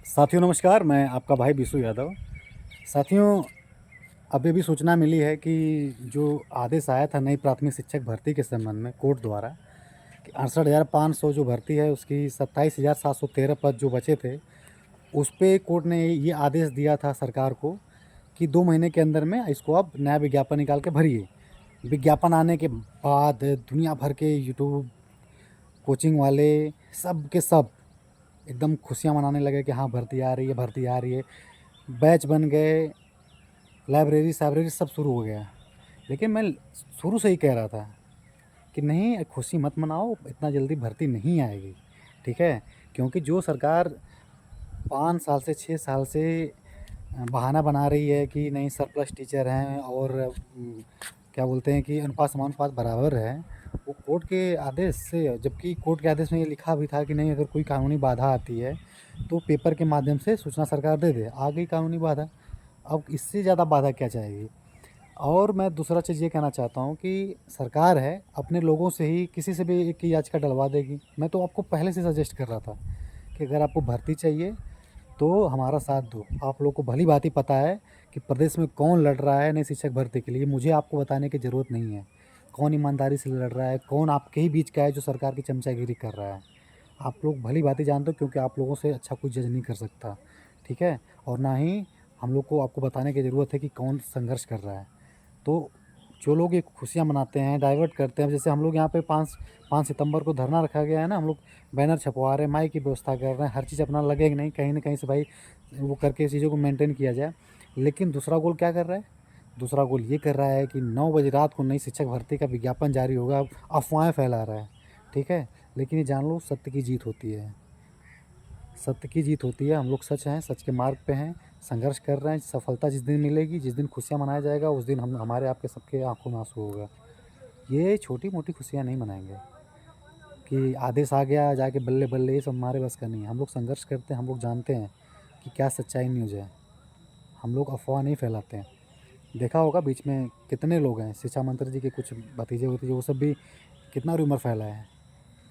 साथियों नमस्कार, मैं आपका भाई बिशु यादव। साथियों, अभी भी सूचना मिली है कि जो आदेश आया था नई प्राथमिक शिक्षक भर्ती के संबंध में कोर्ट द्वारा कि 68,500 जो भर्ती है उसकी 27,713 पद जो बचे थे, उस पे कोर्ट ने ये आदेश दिया था सरकार को कि 2 महीने के अंदर में इसको आप नया विज्ञापन निकाल के भरिए। विज्ञापन आने के बाद दुनिया भर के यूट्यूब कोचिंग वाले सब के सब एकदम खुशियाँ मनाने लगे कि हाँ भर्ती आ रही है, भर्ती आ रही है। बैच बन गए, लाइब्रेरी सब शुरू हो गया। लेकिन मैं शुरू से ही कह रहा था कि नहीं, खुशी मत मनाओ, इतना जल्दी भर्ती नहीं आएगी, ठीक है? क्योंकि जो सरकार 5 साल से 6 साल से बहाना बना रही है कि नहीं सरप्लस टीचर हैं और क्या बोलते हैं कि अनुपात समानुपात बराबर है, वो कोर्ट के आदेश से, जबकि कोर्ट के आदेश में ये लिखा भी था कि नहीं अगर कोई कानूनी बाधा आती है तो पेपर के माध्यम से सूचना सरकार दे दे। आ गई कानूनी बाधा, अब इससे ज़्यादा बाधा क्या चाहेगी? और मैं दूसरा चीज़ ये कहना चाहता हूँ कि सरकार है अपने लोगों से ही किसी से भी एक याचिका डलवा देगी। मैं तो आपको पहले से सजेस्ट कर रहा था कि अगर आपको भर्ती चाहिए तो हमारा साथ दो। आप लोग को भली-भाँति पता है कि प्रदेश में कौन लड़ रहा है नई शिक्षक भर्ती के लिए, मुझे आपको बताने की ज़रूरत नहीं है। कौन ईमानदारी से लड़ रहा है, कौन आपके ही बीच का है जो सरकार की चमचागिरी कर रहा है। आप लोग भली-भाँति जानते हो क्योंकि आप लोगों से अच्छा कोई जज नहीं कर सकता, ठीक है? और ना ही हम लोग को आपको बताने की ज़रूरत है कि कौन संघर्ष कर रहा है। तो जो लोग ये खुशियाँ मनाते हैं, डाइवर्ट करते हैं, जैसे हम लोग यहाँ पे 5 सितंबर को धरना रखा गया है ना, हम लोग बैनर छपवा रहे हैं, माइक की व्यवस्था कर रहे हैं, हर चीज़ अपना लगे कि नहीं, कहीं न कहीं से भाई वो करके चीज़ों को मेंटेन किया जाए। लेकिन दूसरा गोल क्या कर रहा है? दूसरा गोल ये कर रहा है कि 9 बजे रात को नई शिक्षक भर्ती का विज्ञापन जारी होगा, अफ़वाहें फैला रहा है, ठीक है? लेकिन ये जान लो सत्य की जीत होती है। सत्य की जीत होती है, हम लोग सच हैं, सच के मार्ग पे हैं, संघर्ष कर रहे हैं। सफलता जिस दिन मिलेगी, जिस दिन खुशियाँ मनाया जाएगा, उस दिन हम हमारे आपके सबके आँखों में आँसू होगा। ये छोटी-मोटी खुशियाँ नहीं मनाएँगे कि आदेश आ गया, जाके बल्ले-बल्ले, ये सब हमारे बस का नहीं है। हम लोग संघर्ष करते हैं, हम लोग जानते हैं कि क्या सच्चाई न्यूज़ है। हम लोग अफ़वाह नहीं फैलाते हैं। देखा होगा बीच में कितने लोग हैं, शिक्षा मंत्री जी के कुछ भतीजे-वतीजे, वो सब भी कितना रूमर फैलाए हैं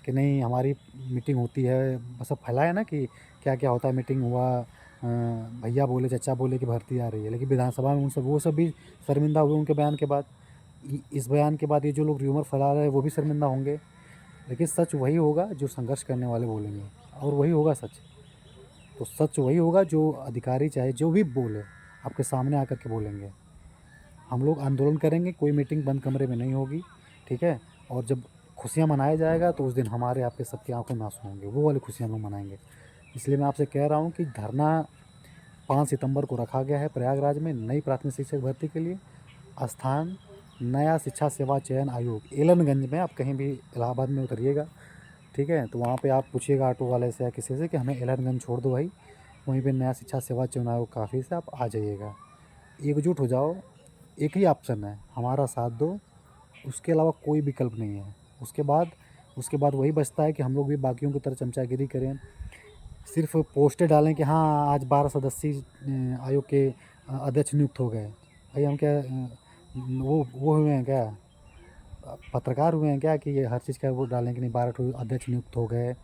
कि नहीं हमारी मीटिंग होती है, बस सब फैलाया ना कि क्या-क्या होता है, मीटिंग हुआ, भैया बोले, चाचा बोले कि भर्ती आ रही है। लेकिन विधानसभा में उन सब वो सब भी शर्मिंदा हुए उनके बयान के बाद। इस बयान के बाद ये जो लोग रूमर फैला रहे हैं वो भी शर्मिंदा होंगे। लेकिन सच वही होगा जो संघर्ष करने वाले बोलेंगे और वही होगा सच। तो सच वही होगा जो अधिकारी चाहे जो भी बोले, आपके सामने आकर के बोलेंगे। हम लोग आंदोलन करेंगे, कोई मीटिंग बंद कमरे में नहीं होगी, ठीक है? और जब खुशियाँ मनाया जाएगा तो उस दिन हमारे आपके सबकी आँखों में आँसू होंगे, वो वाली खुशियाँ हम लोग मनाएँगे। इसलिए मैं आपसे कह रहा हूँ कि धरना 5 सितंबर को रखा गया है प्रयागराज में नई प्राथमिक शिक्षक भर्ती के लिए। स्थान नया शिक्षा सेवा चयन आयोग, एलनगंज में। आप कहीं भी इलाहाबाद में उतरिएगा, ठीक है? तो वहाँ पे आप पूछिएगा ऑटो वाले से या किसी से कि हमें एलनगंज छोड़ दो भाई, वहीं पे नया शिक्षा सेवा चयन आयोग का ऑफिस है, आप आ जाइएगा। एकजुट हो जाओ, एक ही ऑप्शन है, हमारा साथ दो, उसके अलावा कोई विकल्प नहीं है। उसके बाद वही बचता है कि हम लोग भी बाकियों की तरह चमचागिरी करें, सिर्फ पोस्टें डालें कि हाँ आज 12 सदस्यीय आयोग के अध्यक्ष नियुक्त हो गए। भाई हम क्या वो हुए हैं क्या, पत्रकार हुए हैं क्या कि ये हर चीज़ का वो डालें कि नहीं 12 ठो अध्यक्ष नियुक्त हो गए,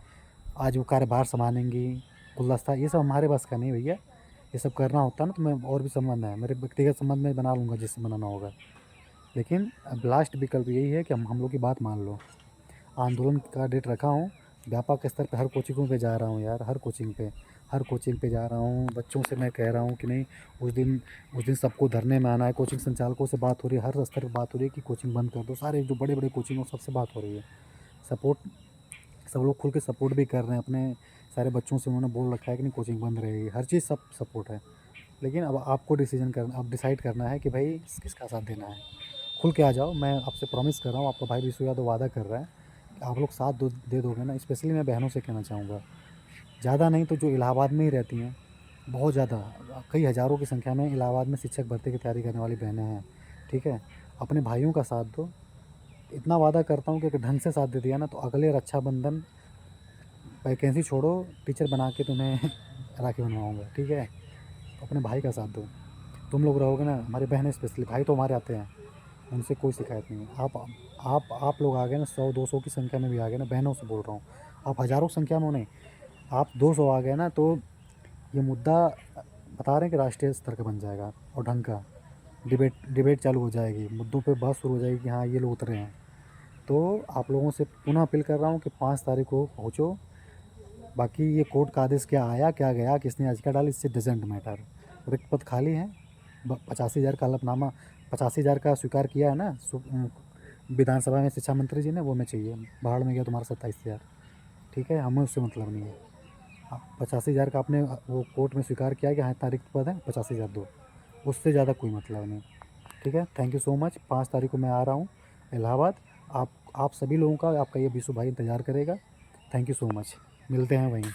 आज वो कार्यभार संभालेंगी, गुलदस्ता, ये सब हमारे बस का नहीं भैया। ये सब करना होता है ना तो मैं और भी संबंध है, मेरे व्यक्तिगत संबंध में बना लूँगा जिससे बनाना होगा। लेकिन अब लास्ट विकल्प यही है कि हम लोग की बात मान लो। आंदोलन का डेट रखा हूँ, व्यापक स्तर पे हर कोचिंगों पे जा रहा हूँ यार, हर कोचिंग पे जा रहा हूँ। बच्चों से मैं कह रहा हूँ कि नहीं उस दिन सबको धरने में आना है। कोचिंग संचालकों से बात हो रही है, हर स्तर पे बात हो रही है कि कोचिंग बंद कर दो। सारे जो बड़े-बड़े कोचिंग हैं सबसे बात हो रही है। सपोर्ट सब लोग खुल के सपोर्ट भी कर रहे हैं, अपने सारे बच्चों से उन्होंने बोल रखा है कि नहीं कोचिंग बंद रहेगी, हर चीज़ सब सपोर्ट है। लेकिन अब आपको अब डिसाइड करना है कि भाई किसका साथ देना है। खुल के आ जाओ, मैं आपसे प्रॉमिस कर रहा हूँ, आपका भाई विशु यादव वादा कर रहा है कि आप लोग साथ दे दोगे ना। स्पेशली मैं बहनों से कहना चाहूँगा, ज़्यादा नहीं तो जो इलाहाबाद में ही रहती हैं, बहुत ज़्यादा, कई हज़ारों की संख्या में इलाहाबाद में शिक्षक भर्ती की तैयारी करने वाली बहनें हैं, ठीक है? अपने भाइयों का साथ दो। इतना वादा करता हूँ कि अगर ढंग से साथ दे दिया ना तो अगले रक्षाबंधन वैकेंसी छोड़ो, टीचर बना के तुम्हें राखी बनवाऊँगा, ठीक है? तो अपने भाई का साथ दो। तुम लोग रहोगे ना, हमारी बहनें स्पेशली, भाई तो हमारे आते हैं, उनसे कोई शिकायत नहीं है। आप लोग आ गए ना, 100-200 की संख्या में भी आ गए ना, बहनों से बोल रहा हूँ। आप हज़ारों की संख्या में हो नहीं, आप 200 आ गए ना तो ये मुद्दा बता रहे हैं कि राष्ट्रीय स्तर का बन जाएगा और ढंग का डिबेट चालू हो जाएगी, मुद्दों पे बहस शुरू हो जाएगी कि हाँ ये लोग उतरे हैं। तो आप लोगों से पुनः अपील कर रहा हूँ कि 5 तारीख को पहुँचो। बाकी ये कोर्ट का आदेश क्या आया क्या गया, किसने याचिका डाली, इससे डजेंट मैटर। रिक्त पद खाली हैं, 85,000 का हलफनामा, 85,000 का स्वीकार किया है ना विधानसभा में शिक्षा मंत्री जी ने, वो हमें चाहिए। बाहर में गया तुम्हारा 27,000, ठीक है, हमें उससे मतलब नहीं है। 85,000 का आपने वो कोर्ट में स्वीकार किया कि हाँ इतना रिक्त पद है, 85,000 दो, उससे ज़्यादा कोई मतलब नहीं। ठीक है, थैंक यू सो मच। 5 तारीख को मैं आ रहा हूँ इलाहाबाद। आप सभी लोगों का, आपका ये बीसू भाई इंतज़ार करेगा। थैंक यू सो मच, मिलते हैं वहीं।